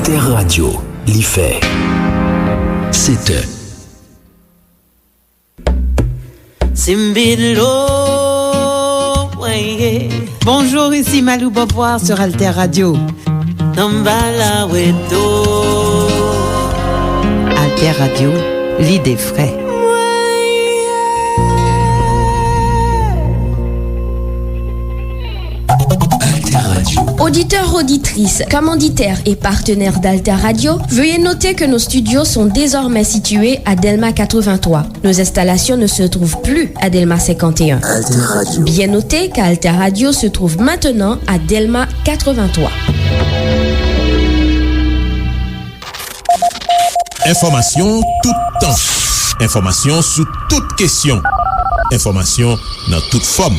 Alter Radio, li fait. C'était Bonjour, ici Malou Boboir sur Alter Radio. Alter Radio, l'idée frais. Auditeurs, auditrices, commanditaires et partenaires d'Alter Radio, veuillez noter que nos studios sont désormais situés à Delma 83. Nos installations ne se trouvent plus à Delma 51. Alter Radio. Bien noter qu'Alter Radio se trouve maintenant à Delma 83. Information tout temps. Information sous toutes questions. Information dans toute forme.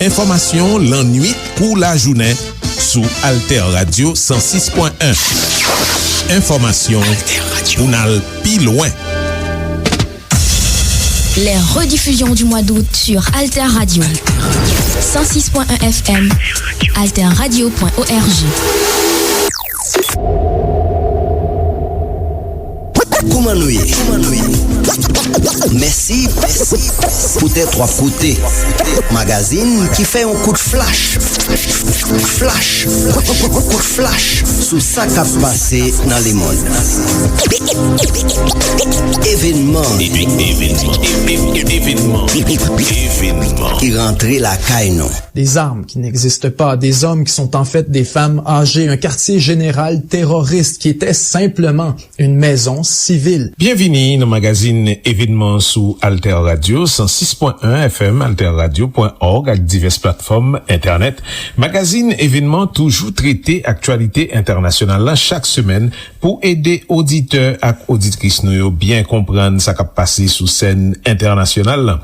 Information l'ennui ou la journée sous Alter Radio 106.1. Information ou n'al pi loin. Les rediffusions du mois d'août sur Alter Radio. 106.1 FM, alterradio.org. Koumanouye. Merci pou tè trois côtés. Magazine qui fait un coup de flash. Coup de flash sous sa qui a passé dans le monde. Événement qui rentrait la caille non. Des armes qui n'existent pas, des hommes qui sont en fait des femmes âgées, un quartier général terroriste qui était simplement une maison civile. Bienvenue dans le magazine événement sous Alter Radio 106.1 FM, alterradio.org avec diverses plateformes internet. Magazine événement toujours traité actualité internationale là chaque semaine pour aider auditeurs et auditrices nous bien comprendre ça qui a passé sous scène internationale.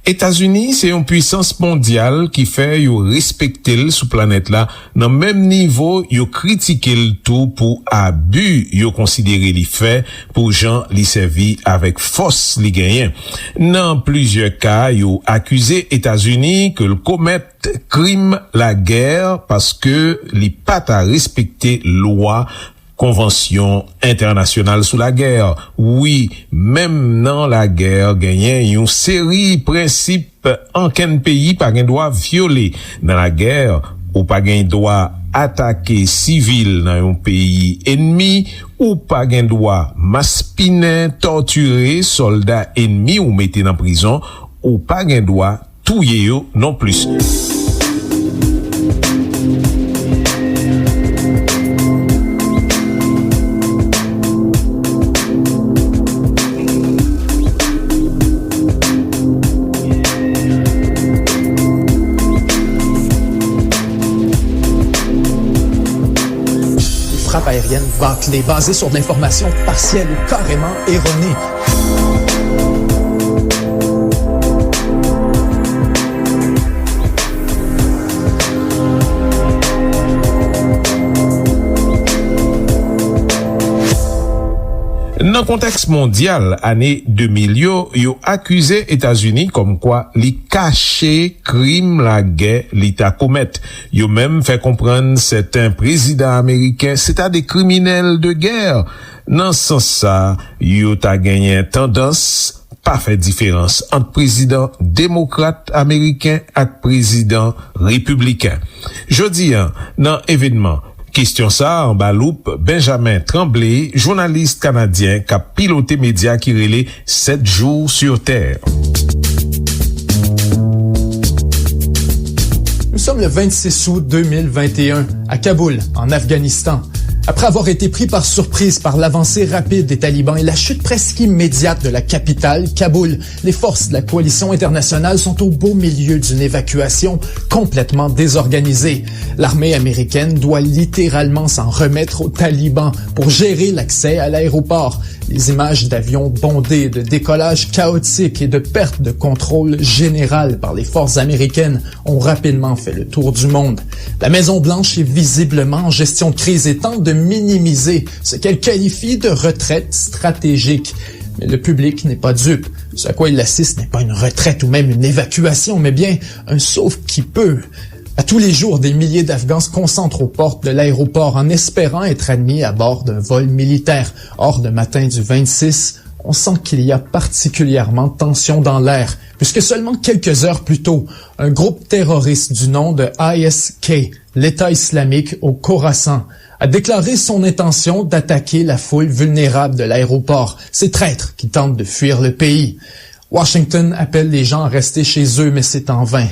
États-Unis, c'est une puissance mondiale qui fait yo respecter le sous planète là dans même niveau yo critiquer le tout pour abus yo considérer les faits pour gens li servi avec force li gagnent. Dans plusieurs cas yo accusé États-Unis que le commettre crime la guerre parce que li pas à respecter loi Convention internationale sous la guerre. Oui, même dans la guerre, gagnent une série principe en qu'un pays pas gain droit violer. Dans la guerre, ou pas gain droit attaquer civil dans un pays ennemi, ou pas gain droit maspiner, torturer soldats ennemis ou mettre en prison, ou pas gain droit touyer yo non plus. Aérienne bâclée, basée sur de l'information partielle ou carrément erronée. Dans le contexte mondial, année 2000, yo accusé États-Unis comme quoi li caché crime la guerre li ta commet. Yo même fait comprendre certains présidents américains c'est des criminels de guerre. Dans ce sens ça, yo ta gagné tendance pas fait différence entre président démocrate américain et président républicain. Jeudi, dans événement question ça en baloupe, Benjamin Tremblay, journaliste canadien qui a piloté média qui relait 7 jours sur Terre. Nous sommes le 26 août 2021 à Kaboul, en Afghanistan. Après avoir été pris par surprise par l'avancée rapide des talibans et la chute presque immédiate de la capitale, Kaboul, les forces de la coalition internationale sont au beau milieu d'une évacuation complètement désorganisée. L'armée américaine doit littéralement s'en remettre aux talibans pour gérer l'accès à l'aéroport. Les images d'avions bondés, de décollage chaotique et de perte de contrôle générale par les forces américaines ont rapidement fait le tour du monde. La Maison-Blanche est visiblement en gestion de crise et tente de minimiser ce qu'elle qualifie de retraite stratégique. Mais le public n'est pas dupe. Ce à quoi il assiste n'est pas une retraite ou même une évacuation, mais bien un sauve-qui-peut. À tous les jours, des milliers d'Afghans se concentrent aux portes de l'aéroport en espérant être admis à bord d'un vol militaire. Or, le matin du 26, on sent qu'il y a particulièrement de tension dans l'air, puisque seulement quelques heures plus tôt, un groupe terroriste du nom de ISK, l'État islamique au Khorasan, a déclaré son intention d'attaquer la foule vulnérable de l'aéroport, ces traîtres qui tentent de fuir le pays. Washington appelle les gens à rester chez eux, mais c'est en vain.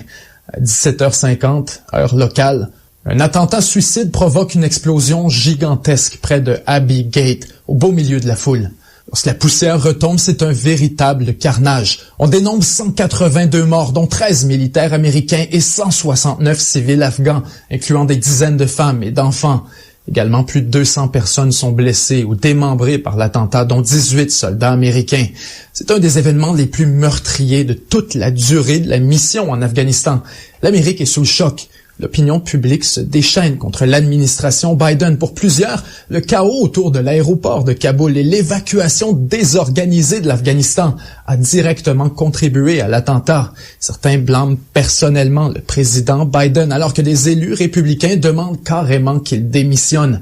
À 17h50, heure locale, un attentat suicide provoque une explosion gigantesque près de Abbey Gate, au beau milieu de la foule. Lorsque la poussière retombe, c'est un véritable carnage. On dénombre 182 morts, dont 13 militaires américains et 169 civils afghans, incluant des dizaines de femmes et d'enfants. Également, plus de 200 personnes sont blessées ou démembrées par l'attentat, dont 18 soldats américains. C'est un des événements les plus meurtriers de toute la durée de la mission en Afghanistan. L'Amérique est sous le choc. L'opinion publique se déchaîne contre l'administration Biden. Pour plusieurs, le chaos autour de l'aéroport de Kaboul et l'évacuation désorganisée de l'Afghanistan a directement contribué à l'attentat. Certains blâment personnellement le président Biden, alors que des élus républicains demandent carrément qu'il démissionne.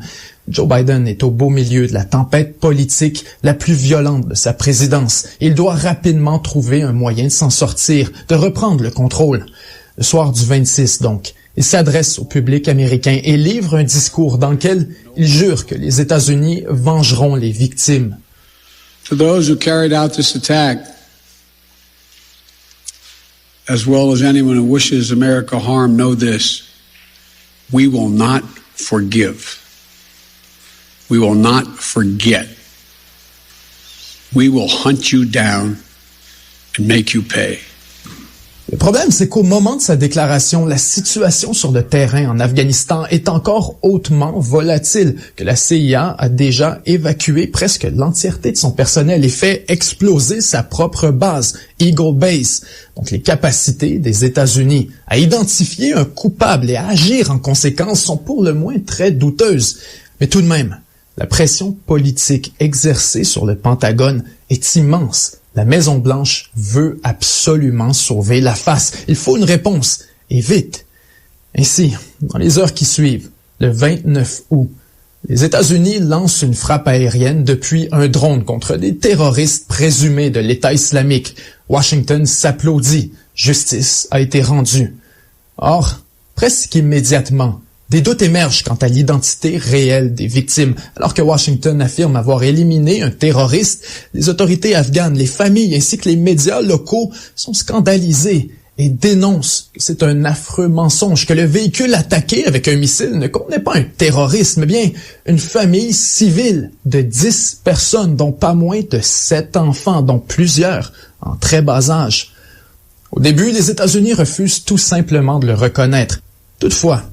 Joe Biden est au beau milieu de la tempête politique la plus violente de sa présidence. Il doit rapidement trouver un moyen de s'en sortir, de reprendre le contrôle. Le soir du 26, donc, il s'adresse au public américain et livre un discours dans lequel il jure que les États-Unis vengeront les victimes. To those who carried out this attack, as well as anyone who wishes America harm, know this: we will not forgive. We will not forget. We will hunt you down and make you pay. Le problème, c'est qu'au moment de sa déclaration, la situation sur le terrain en Afghanistan est encore hautement volatile, que la CIA a déjà évacué presque l'entièreté de son personnel et fait exploser sa propre base, Eagle Base. Donc les capacités des États-Unis à identifier un coupable et à agir en conséquence sont pour le moins très douteuses. Mais tout de même, la pression politique exercée sur le Pentagone est immense. La Maison-Blanche veut absolument sauver la face. Il faut une réponse, et vite. Ainsi, dans les heures qui suivent, le 29 août, les États-Unis lancent une frappe aérienne depuis un drone contre des terroristes présumés de l'État islamique. Washington s'applaudit. Justice a été rendue. Or, presque immédiatement, des doutes émergent quant à l'identité réelle des victimes. Alors que Washington affirme avoir éliminé un terroriste, les autorités afghanes, les familles ainsi que les médias locaux sont scandalisés et dénoncent que c'est un affreux mensonge, que le véhicule attaqué avec un missile ne contenait pas un terroriste, mais bien une famille civile de 10 personnes, dont pas moins de 7 enfants, dont plusieurs en très bas âge. Au début, les États-Unis refusent tout simplement de le reconnaître. Toutefois,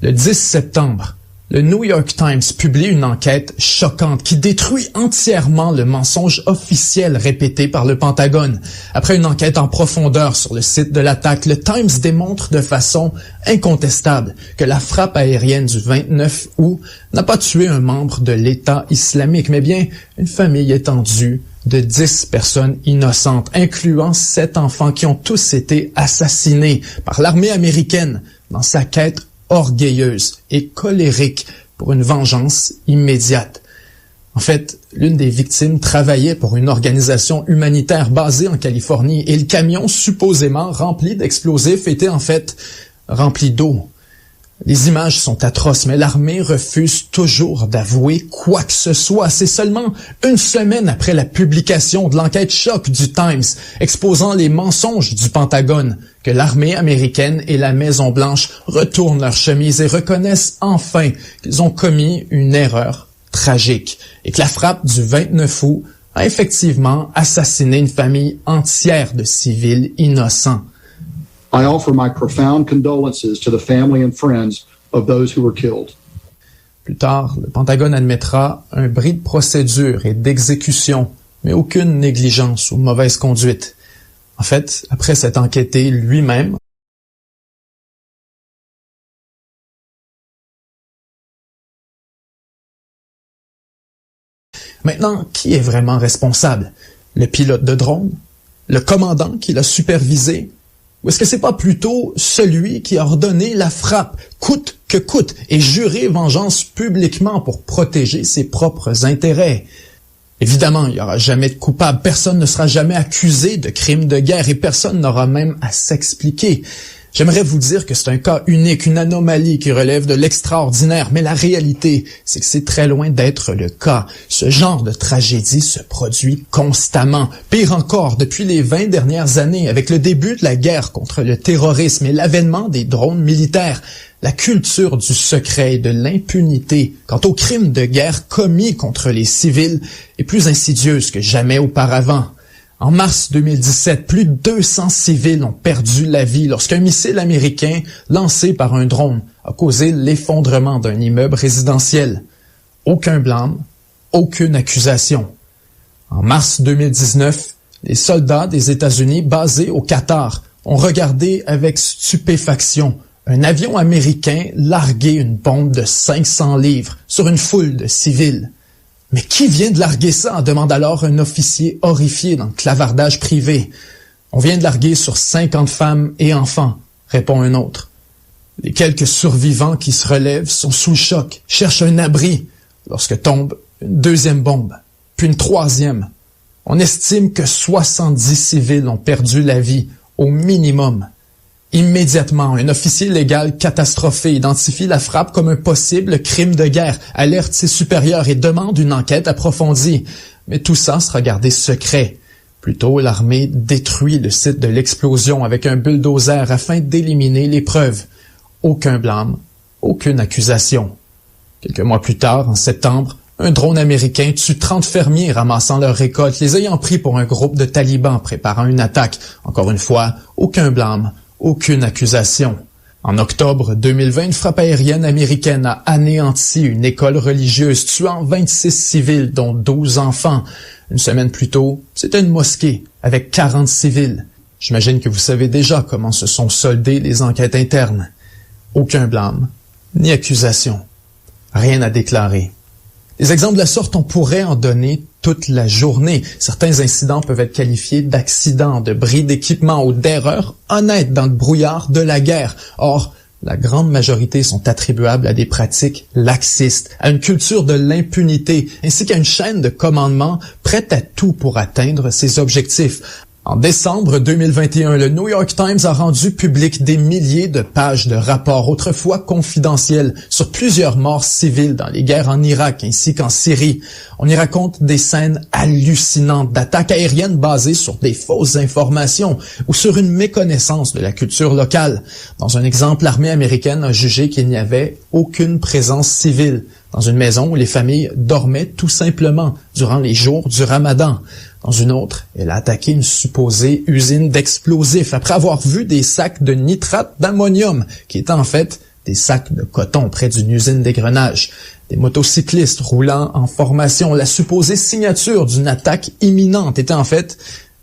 le 10 septembre, le New York Times publie une enquête choquante qui détruit entièrement le mensonge officiel répété par le Pentagone. Après une enquête en profondeur sur le site de l'attaque, le Times démontre de façon incontestable que la frappe aérienne du 29 août n'a pas tué un membre de l'État islamique, mais bien une famille étendue de 10 personnes innocentes, incluant 7 enfants qui ont tous été assassinés par l'armée américaine dans sa quête orgueilleuse et colérique pour une vengeance immédiate. En fait, l'une des victimes travaillait pour une organisation humanitaire basée en Californie et le camion supposément rempli d'explosifs était en fait rempli d'eau. Les images sont atroces, mais l'armée refuse toujours d'avouer quoi que ce soit. C'est seulement une semaine après la publication de l'enquête choc du Times exposant les mensonges du Pentagone que l'armée américaine et la Maison-Blanche retournent leur chemise et reconnaissent enfin qu'ils ont commis une erreur tragique et que la frappe du 29 août a effectivement assassiné une famille entière de civils innocents. I offer my profound condolences to the family and friends of those who were killed. Plus tard, le Pentagone admettra un bris de procédure et d'exécution, mais aucune négligence ou mauvaise conduite. En fait, après s'être enquêté lui-même, maintenant, qui est vraiment responsable? Le pilote de drone? Le commandant qui l'a supervisé? Ou est-ce que c'est pas plutôt celui qui a ordonné la frappe, coûte que coûte, et juré vengeance publiquement pour protéger ses propres intérêts? Évidemment, il n'y aura jamais de coupable, personne ne sera jamais accusé de crime de guerre et personne n'aura même à s'expliquer. J'aimerais vous dire que c'est un cas unique, une anomalie qui relève de l'extraordinaire, mais la réalité, c'est que c'est très loin d'être le cas. Ce genre de tragédie se produit constamment. Pire encore, depuis les 20 dernières années, avec le début de la guerre contre le terrorisme et l'avènement des drones militaires, la culture du secret et de l'impunité quant aux crimes de guerre commis contre les civils est plus insidieuse que jamais auparavant. En mars 2017, plus de 200 civils ont perdu la vie lorsqu'un missile américain lancé par un drone a causé l'effondrement d'un immeuble résidentiel. Aucun blâme, aucune accusation. En mars 2019, les soldats des États-Unis basés au Qatar ont regardé avec stupéfaction un avion américain larguer une bombe de 500 livres sur une foule de civils. « Mais qui vient de larguer ça ?» demande alors un officier horrifié dans le clavardage privé. « On vient de larguer sur 50 femmes et enfants », répond un autre. Les quelques survivants qui se relèvent sont sous le choc, cherchent un abri, lorsque tombe une deuxième bombe, puis une troisième. On estime que 70 civils ont perdu la vie, au minimum. Immédiatement, un officier légal catastrophé identifie la frappe comme un possible crime de guerre, alerte ses supérieurs et demande une enquête approfondie. Mais tout ça sera gardé secret. Plutôt, l'armée détruit le site de l'explosion avec un bulldozer afin d'éliminer les preuves. Aucun blâme, aucune accusation. Quelques mois plus tard, en septembre, un drone américain tue 30 fermiers ramassant leurs récoltes, les ayant pris pour un groupe de talibans préparant une attaque. Encore une fois, aucun blâme. Aucune accusation. En octobre 2020, une frappe aérienne américaine a anéanti une école religieuse, tuant 26 civils, dont 12 enfants. Une semaine plus tôt, c'était une mosquée, avec 40 civils. J'imagine que vous savez déjà comment se sont soldées les enquêtes internes. Aucun blâme, ni accusation. Rien à déclarer. Des exemples de la sorte, on pourrait en donner toute la journée. Certains incidents peuvent être qualifiés d'accidents, de bris d'équipement ou d'erreurs honnêtes dans le brouillard de la guerre. Or, la grande majorité sont attribuables à des pratiques laxistes, à une culture de l'impunité, ainsi qu'à une chaîne de commandement prête à tout pour atteindre ses objectifs. En décembre 2021, le New York Times a rendu public des milliers de pages de rapports autrefois confidentiels sur plusieurs morts civiles dans les guerres en Irak ainsi qu'en Syrie. On y raconte des scènes hallucinantes d'attaques aériennes basées sur des fausses informations ou sur une méconnaissance de la culture locale. Dans un exemple, l'armée américaine a jugé qu'il n'y avait aucune présence civile dans une maison où les familles dormaient tout simplement durant les jours du Ramadan. Dans une autre, elle a attaqué une supposée usine d'explosifs après avoir vu des sacs de nitrate d'ammonium qui étaient en fait des sacs de coton près d'une usine d'égrenage. Des motocyclistes roulant en formation, la supposée signature d'une attaque imminente était en fait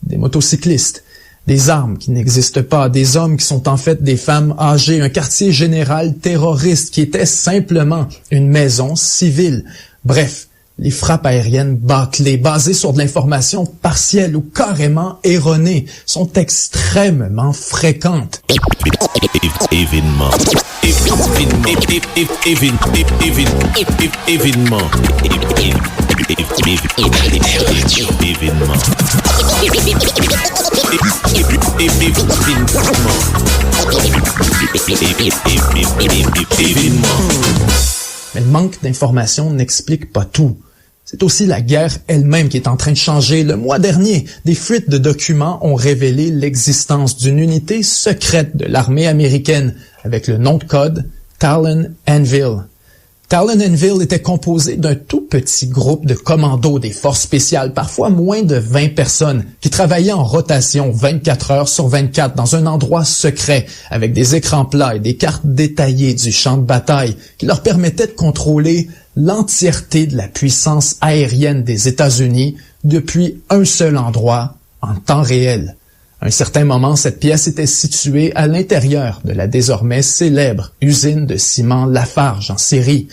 des motocyclistes. Des armes qui n'existent pas, des hommes qui sont en fait des femmes âgées, un quartier général terroriste qui était simplement une maison civile. Bref, les frappes aériennes bâclées, basées sur de l'information partielle ou carrément erronée, sont extrêmement fréquentes. Événement. Mais le manque d'informations n'explique pas tout. C'est aussi la guerre elle-même qui est en train de changer. Le mois dernier, des fuites de documents ont révélé l'existence d'une unité secrète de l'armée américaine avec le nom de code Talon Anvil. Talon Anvil était composé d'un tout petit groupe de commandos des forces spéciales, parfois moins de 20 personnes, qui travaillaient en rotation 24 heures sur 24 dans un endroit secret, avec des écrans plats et des cartes détaillées du champ de bataille, qui leur permettaient de contrôler l'entièreté de la puissance aérienne des États-Unis depuis un seul endroit, en temps réel. À un certain moment, cette pièce était située à l'intérieur de la désormais célèbre usine de ciment Lafarge en Syrie.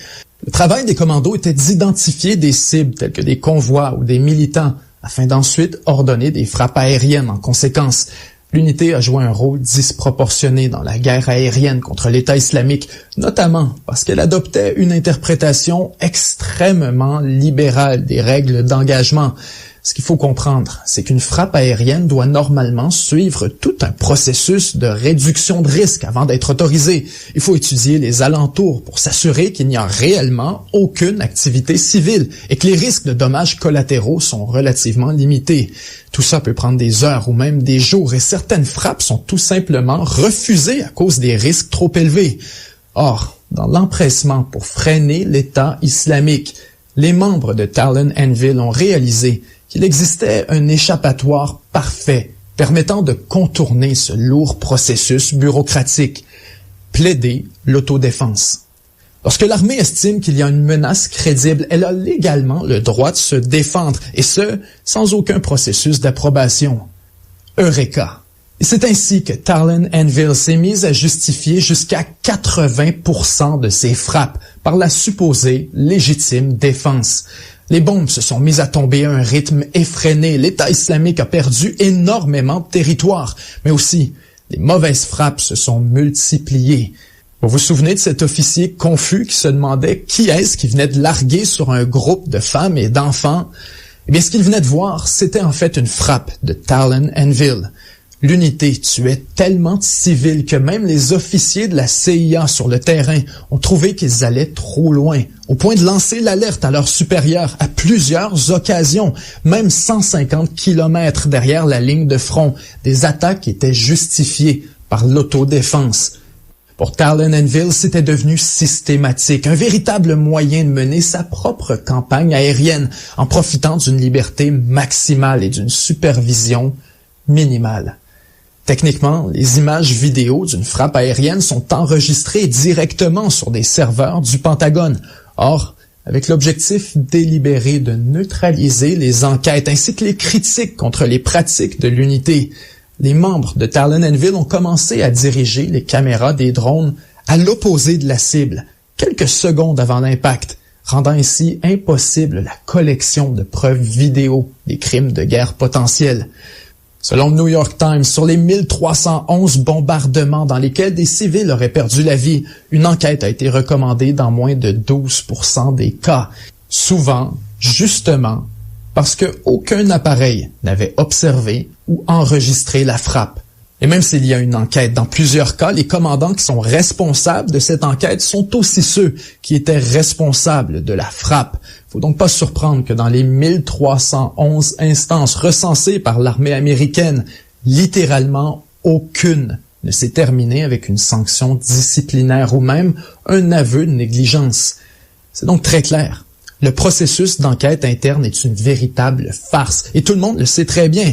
Le travail des commandos était d'identifier des cibles telles que des convois ou des militants afin d'ensuite ordonner des frappes aériennes en conséquence. L'unité a joué un rôle disproportionné dans la guerre aérienne contre l'État islamique, notamment parce qu'elle adoptait une interprétation extrêmement libérale des règles d'engagement. Ce qu'il faut comprendre, c'est qu'une frappe aérienne doit normalement suivre tout un processus de réduction de risque avant d'être autorisée. Il faut étudier les alentours pour s'assurer qu'il n'y a réellement aucune activité civile et que les risques de dommages collatéraux sont relativement limités. Tout ça peut prendre des heures ou même des jours et certaines frappes sont tout simplement refusées à cause des risques trop élevés. Or, dans l'empressement pour freiner l'État islamique, les membres de Talon Anvil ont réalisé qu'il existait un échappatoire parfait permettant de contourner ce lourd processus bureaucratique, plaider l'autodéfense. Lorsque l'armée estime qu'il y a une menace crédible, elle a légalement le droit de se défendre, et ce, sans aucun processus d'approbation. Eureka! Et c'est ainsi que Talon Anvil s'est mise à justifier jusqu'à 80% de ses frappes par la supposée légitime défense. Les bombes se sont mises à tomber à un rythme effréné. L'État islamique a perdu énormément de territoire, mais aussi les mauvaises frappes se sont multipliées. Vous vous souvenez de cet officier confus qui se demandait qui est-ce qui venait de larguer sur un groupe de femmes et d'enfants? Eh bien, ce qu'il venait de voir, c'était en fait une frappe de Talon Anvil. L'unité tuait tellement de civils que même les officiers de la CIA sur le terrain ont trouvé qu'ils allaient trop loin, au point de lancer l'alerte à leurs supérieurs à plusieurs occasions, même 150 kilomètres derrière la ligne de front. Des attaques étaient justifiées par l'autodéfense. Pour Talon Anvil, c'était devenu systématique, un véritable moyen de mener sa propre campagne aérienne en profitant d'une liberté maximale et d'une supervision minimale. Techniquement, les images vidéo d'une frappe aérienne sont enregistrées directement sur des serveurs du Pentagone. Or, avec l'objectif délibéré de neutraliser les enquêtes ainsi que les critiques contre les pratiques de l'unité, les membres de Talon Anvil ont commencé à diriger les caméras des drones à l'opposé de la cible, quelques secondes avant l'impact, rendant ainsi impossible la collection de preuves vidéo des crimes de guerre potentiels. Selon le New York Times, sur les 1311 bombardements dans lesquels des civils auraient perdu la vie, une enquête a été recommandée dans moins de 12% des cas. Souvent, justement, parce qu'aucun appareil n'avait observé ou enregistré la frappe. Et même s'il y a une enquête, dans plusieurs cas, les commandants qui sont responsables de cette enquête sont aussi ceux qui étaient responsables de la frappe. Faut donc pas se surprendre que dans les 1311 instances recensées par l'armée américaine, littéralement aucune ne s'est terminée avec une sanction disciplinaire ou même un aveu de négligence. C'est donc très clair. Le processus d'enquête interne est une véritable farce et tout le monde le sait très bien.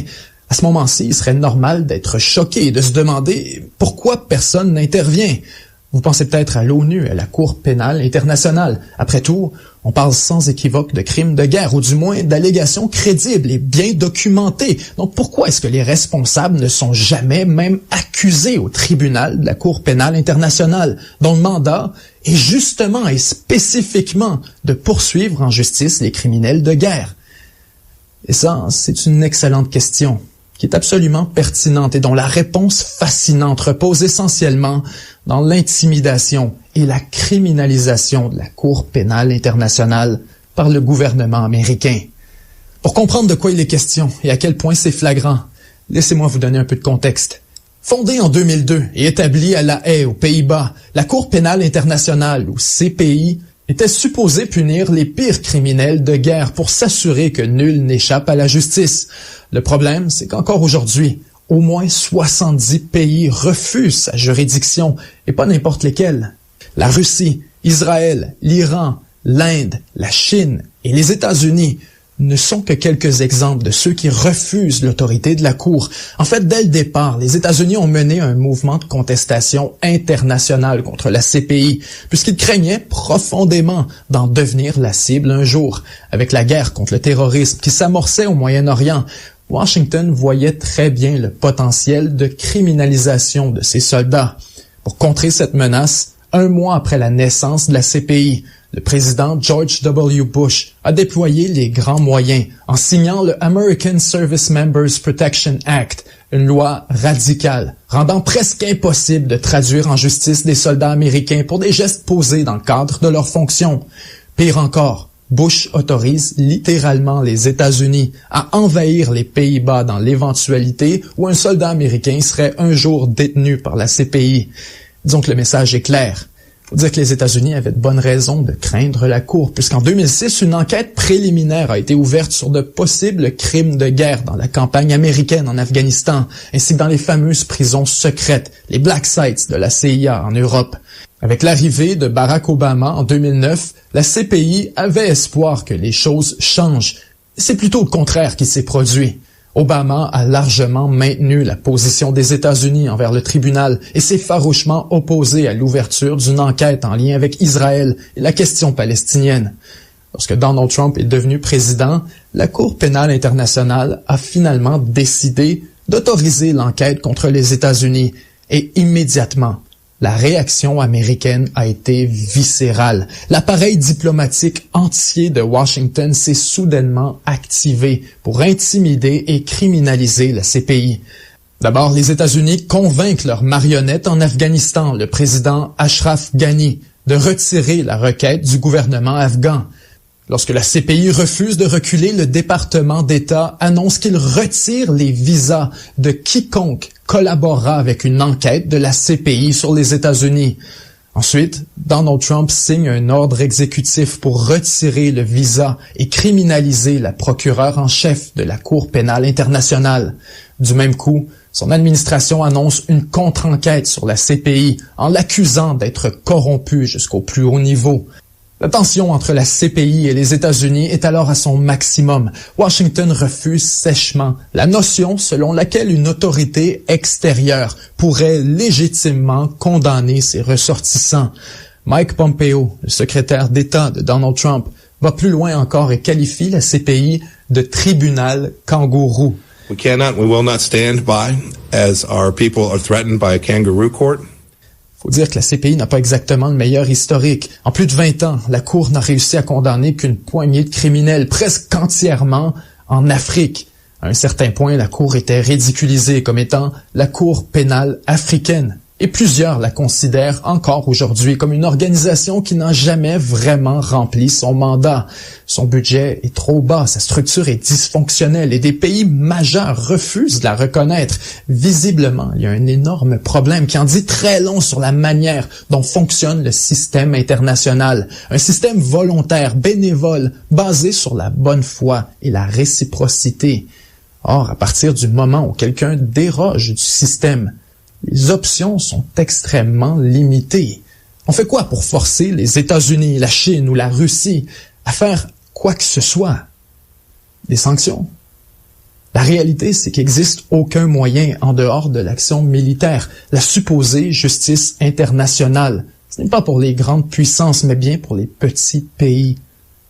À ce moment-ci, il serait normal d'être choqué et de se demander pourquoi personne n'intervient. Vous pensez peut-être à l'ONU, à la Cour pénale internationale. Après tout, on parle sans équivoque de crimes de guerre, ou du moins d'allégations crédibles et bien documentées. Donc pourquoi est-ce que les responsables ne sont jamais même accusés au tribunal de la Cour pénale internationale, dont le mandat est justement et spécifiquement de poursuivre en justice les criminels de guerre? Et ça, c'est une excellente question, qui est absolument pertinente et dont la réponse fascinante repose essentiellement dans l'intimidation et la criminalisation de la Cour pénale internationale par le gouvernement américain. Pour comprendre de quoi il est question et à quel point c'est flagrant, laissez-moi vous donner un peu de contexte. Fondée en 2002 et établie à La Haye, aux Pays-Bas, la Cour pénale internationale, ou CPI, était supposée punir les pires criminels de guerre pour s'assurer que nul n'échappe à la justice. Le problème, c'est qu'encore aujourd'hui, au moins 70 pays refusent sa juridiction, et pas n'importe lesquels. La Russie, Israël, l'Iran, l'Inde, la Chine et les États-Unis ne sont que quelques exemples de ceux qui refusent l'autorité de la Cour. En fait, dès le départ, les États-Unis ont mené un mouvement de contestation internationale contre la CPI, puisqu'ils craignaient profondément d'en devenir la cible un jour. Avec la guerre contre le terrorisme qui s'amorçait au Moyen-Orient, Washington voyait très bien le potentiel de criminalisation de ses soldats. Pour contrer cette menace, un mois après la naissance de la CPI, Le président George W. Bush a déployé les grands moyens en signant le American Service Members Protection Act, une loi radicale, rendant presque impossible de traduire en justice des soldats américains pour des gestes posés dans le cadre de leurs fonctions. Pire encore, Bush autorise littéralement les États-Unis à envahir les Pays-Bas dans l'éventualité où un soldat américain serait un jour détenu par la CPI. Disons que le message est clair. Faut dire que les États-Unis avaient de bonnes raisons de craindre la Cour, puisqu'en 2006, une enquête préliminaire a été ouverte sur de possibles crimes de guerre dans la campagne américaine en Afghanistan, ainsi que dans les fameuses prisons secrètes, les Black Sites de la CIA en Europe. Avec l'arrivée de Barack Obama en 2009, la CPI avait espoir que les choses changent. C'est plutôt le contraire qui s'est produit. Obama a largement maintenu la position des États-Unis envers le tribunal et s'est farouchement opposé à l'ouverture d'une enquête en lien avec Israël et la question palestinienne. Lorsque Donald Trump est devenu président, la Cour pénale internationale a finalement décidé d'autoriser l'enquête contre les États-Unis et immédiatement, la réaction américaine a été viscérale. L'appareil diplomatique entier de Washington s'est soudainement activé pour intimider et criminaliser la CPI. D'abord, les États-Unis convainquent leur marionnette en Afghanistan, le président Ashraf Ghani, de retirer la requête du gouvernement afghan. Lorsque la CPI refuse de reculer, le département d'État annonce qu'il retire les visas de quiconque collaborera avec une enquête de la CPI sur les États-Unis. Ensuite, Donald Trump signe un ordre exécutif pour retirer le visa et criminaliser la procureure en chef de la Cour pénale internationale. Du même coup, son administration annonce une contre-enquête sur la CPI en l'accusant d'être corrompue jusqu'au plus haut niveau. La tension entre la CPI et les États-Unis est alors à son maximum. Washington refuse sèchement la notion selon laquelle une autorité extérieure pourrait légitimement condamner ses ressortissants. Mike Pompeo, le secrétaire d'État de Donald Trump, va plus loin encore et qualifie la CPI de tribunal kangourou. We will not stand by as our people are threatened by a kangaroo court. Faut dire que la CPI n'a pas exactement le meilleur historique. En plus de 20 ans, la Cour n'a réussi à condamner qu'une poignée de criminels, presque entièrement en Afrique. À un certain point, la Cour était ridiculisée comme étant la Cour pénale africaine. Et plusieurs la considèrent encore aujourd'hui comme une organisation qui n'a jamais vraiment rempli son mandat. Son budget est trop bas, sa structure est dysfonctionnelle et des pays majeurs refusent de la reconnaître. Visiblement, il y a un énorme problème qui en dit très long sur la manière dont fonctionne le système international. Un système volontaire, bénévole, basé sur la bonne foi et la réciprocité. Or, à partir du moment où quelqu'un déroge du système, les options sont extrêmement limitées. On fait quoi pour forcer les États-Unis, la Chine ou la Russie à faire quoi que ce soit? Des sanctions? La réalité, c'est qu'il n'existe aucun moyen en dehors de l'action militaire, la supposée justice internationale. Ce n'est pas pour les grandes puissances, mais bien pour les petits pays.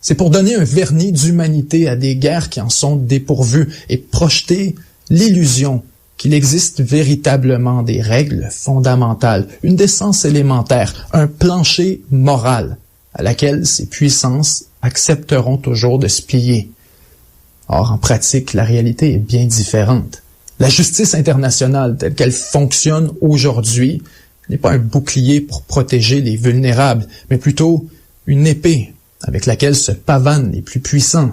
C'est pour donner un vernis d'humanité à des guerres qui en sont dépourvues et projeter l'illusion qu'il existe véritablement des règles fondamentales, une décence élémentaire, un plancher moral à laquelle ces puissances accepteront toujours de se plier. Or, en pratique, la réalité est bien différente. La justice internationale telle qu'elle fonctionne aujourd'hui n'est pas un bouclier pour protéger les vulnérables, mais plutôt une épée avec laquelle se pavanent les plus puissants.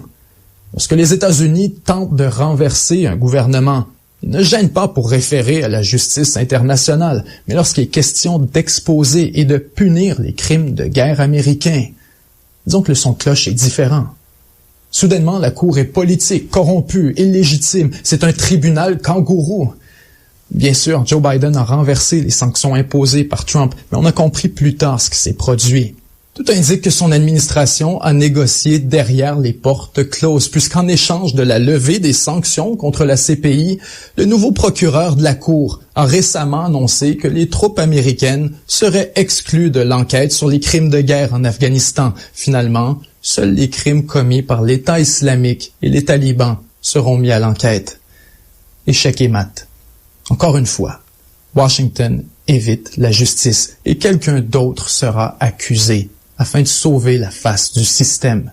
Lorsque les États-Unis tentent de renverser un gouvernement, ils ne gênent pas pour référer à la justice internationale, mais lorsqu'il est question d'exposer et de punir les crimes de guerre américains, disons que le son de cloche est différent. Soudainement, la Cour est politique, corrompue, illégitime. C'est un tribunal kangourou. Bien sûr, Joe Biden a renversé les sanctions imposées par Trump, mais on a compris plus tard ce qui s'est produit. Tout indique que son administration a négocié derrière les portes closes, puisqu'en échange de la levée des sanctions contre la CPI, le nouveau procureur de la Cour a récemment annoncé que les troupes américaines seraient exclues de l'enquête sur les crimes de guerre en Afghanistan. Finalement, seuls les crimes commis par l'État islamique et les talibans seront mis à l'enquête. Échec et mat. Encore une fois, Washington évite la justice et quelqu'un d'autre sera accusé afin de sauver la face du système.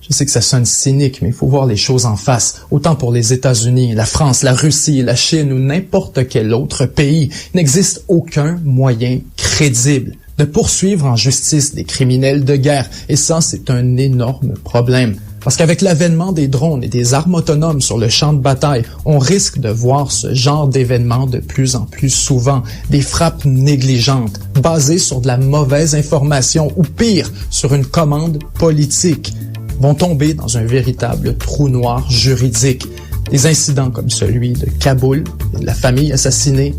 Je sais que ça sonne cynique, mais il faut voir les choses en face. Autant pour les États-Unis, la France, la Russie, la Chine ou n'importe quel autre pays, il n'existe aucun moyen crédible de poursuivre en justice des criminels de guerre. Et ça, c'est un énorme problème. Parce qu'avec l'avènement des drones et des armes autonomes sur le champ de bataille, on risque de voir ce genre d'événements de plus en plus souvent. Des frappes négligentes, basées sur de la mauvaise information ou pire, sur une commande politique, vont tomber dans un véritable trou noir juridique. Des incidents comme celui de Kaboul et de la famille assassinée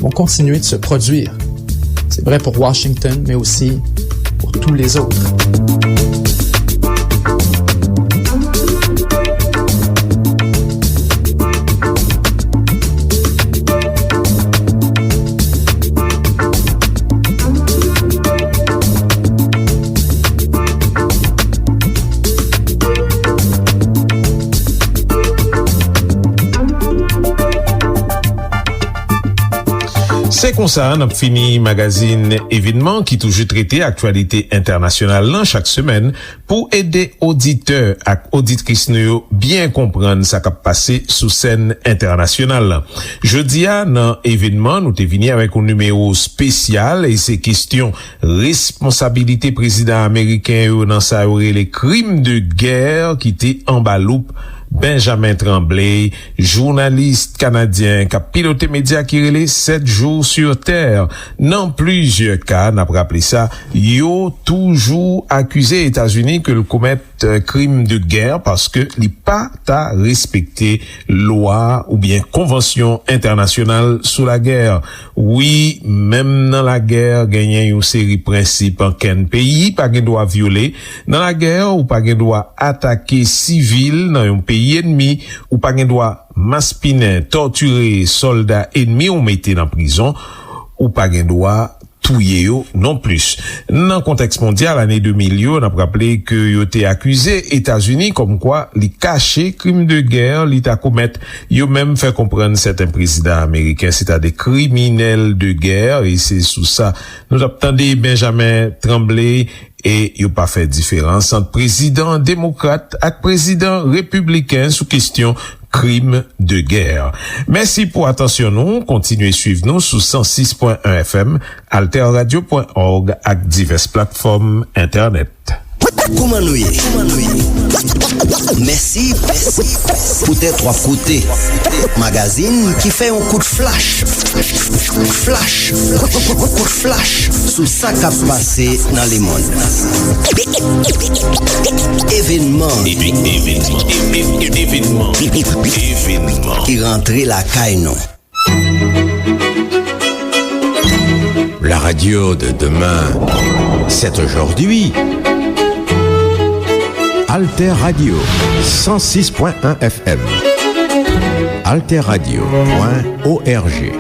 vont continuer de se produire. C'est vrai pour Washington, mais aussi pour tous les autres. C'est comme ça, on a fini magazine événement qui toujou traité actualité internationale lan chaque semaine pour aider auditeurs et auditrices nous bien comprendre ça qui a passé sous scène internationale. Jeudi dans événement, nous t'es venu avec un numéro spécial et c'est question responsabilité président américain dans ça les crimes de guerre qui étaient en baloupe. Benjamin Tremblay, journaliste canadien qui a piloté média qui relait 7 jours sur terre. Dans plusieurs cas, n'a rappelé ça, yo toujours accusé États-Unis que le commettre crime de guerre parce que li pas ta respecté loi ou bien convention internationale sur la guerre. Oui, même dans la guerre, gagner une série principe en qu'un pays pas gen droit violer. Dans la guerre, ou pas gen droit attaquer civil dans un pays ennemi, ou pas gen droit maspiner, torturer soldats ennemis ou mettre dans prison, ou pas gen droit touyer yo non plus. Dans le contexte mondial, l'année 2000, on a rappelé que yo été accusé États-Unis comme quoi li caché crime de guerre, li ta commettre, yo même fait comprendre certains présidents américains, c'est des criminels de guerre, et c'est sous ça, nous attendons Benjamin Tremblay, et yo pas fait différence entre président démocrate et président républicain sous question crime de guerre. Merci pour attention nous, continuez suivre nous sous 106.1 FM, alterradio.org ak diverses plateformes internet. Koumanouye. Merci pour tes trois côtés. Magazine qui fait un coup de flash. Coup de flash sous ça qui a passé dans le monde. Événement. Qui rentrait la caille non. La radio de demain, c'est aujourd'hui. Alter Radio, 106.1 FM. alterradio.org